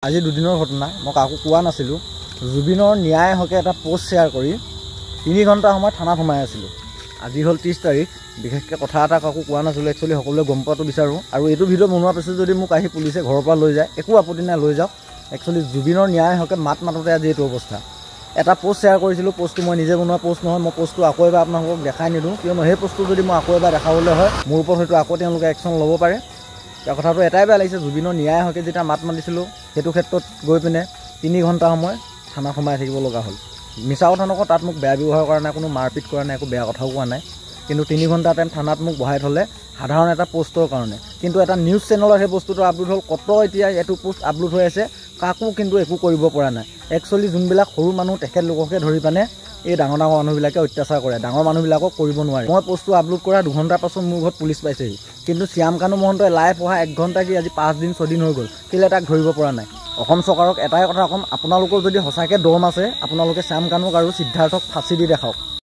আজি দুদিনৰ ঘটনা মই কাকো কোৱা নাছিলো। জুবিনৰ ন্যায় হকে এটা পোষ্ট শ্বেয়াৰ কৰি 3 ঘণ্টা সময় থানাত সোমাই আছিলো। আজি হল 30 তাৰিখ। বিশেষকৈ কথা এটা কাকো কোৱা নাছিলো, একচুৱেলি সকলোৱে গম পোৱাটো বিচাৰো। আৰু এইটো ভিডিঅ' বনোৱাৰ পিছত যদি মোক আহি পুলিচে ঘৰৰ পৰা লৈ যায় একো আপত্তি নাই, লৈ যাওক। একচুৱেলি জুবিনৰ ন্যায় হকে মাত মাতোতে আজি এইটো অৱস্থা। এটা পোষ্ট শ্বেয়াৰ কৰিছিলো, পোষ্টটো মই নিজে বনোৱা পোষ্ট নহয়। মই পোষ্টটো আকৌ এবাৰ আপোনালোকক দেখাই নিদিওঁ, কিয়নো সেই পোষ্টটো যদি মই আকৌ এবাৰ দেখাবলৈ হয় মোৰ ওপৰত হয়তো আকৌ তেওঁলোকে একশ্যন ল'ব পাৰে। কথাটো এটাই বেয়া লাগিছে, জুবিনৰ ন্যায় হকে যেতিয়া মাত মাতিছিলোঁ সেইটো ক্ষেত্ৰত গৈ পিনে 3 ঘণ্টা সময় থানা সোমাই থাকিব লগা হ'ল। মিছা কথা নকওঁ, তাত মোক বেয়া ব্যৱহাৰ কৰা নাই, কোনো মাৰপিট কৰা নাই, একো বেয়া কথাও কোৱা নাই। কিন্তু 3 ঘণ্টা টাইম থানাত মোক বহাই থ'লে সাধাৰণ এটা পোষ্টৰ কাৰণে। কিন্তু এটা নিউজ চেনেলত সেই বস্তুটো আপলোড হ'ল, কত এতিয়া এইটো পোষ্ট আপলোড হৈ আছে, কাকো কিন্তু একো কৰিব পৰা নাই। একচুৱেলি যোনবিলাক সৰু মানুহ তেখেতলোককে ধৰি পিনে এই ডাঙৰ ডাঙৰ মানুহবিলাকে অত্যাচাৰ কৰে, ডাঙৰ মানুহবিলাকক কৰিব নোৱাৰে। মই পোষ্টটো আপলোড কৰা 2 ঘণ্টাৰ পাছত মোৰ ঘৰত পুলিচ পাইছেহি। কিন্তু শ্যাম কানু মহন্তই লাইভ অহা 1 ঘণ্টা কি আজি 5 দিন 6 দিন হৈ গ'ল, কেলে তাক ধৰিব পৰা নাই। অসম চৰকাৰক এটাই কথা ক'ম, আপোনালোকৰ যদি সঁচাকৈ দম আছে আপোনালোকে শ্যাম কানুক আৰু সিদ্ধাৰ্থক ফাঁচি দি দেখাওক।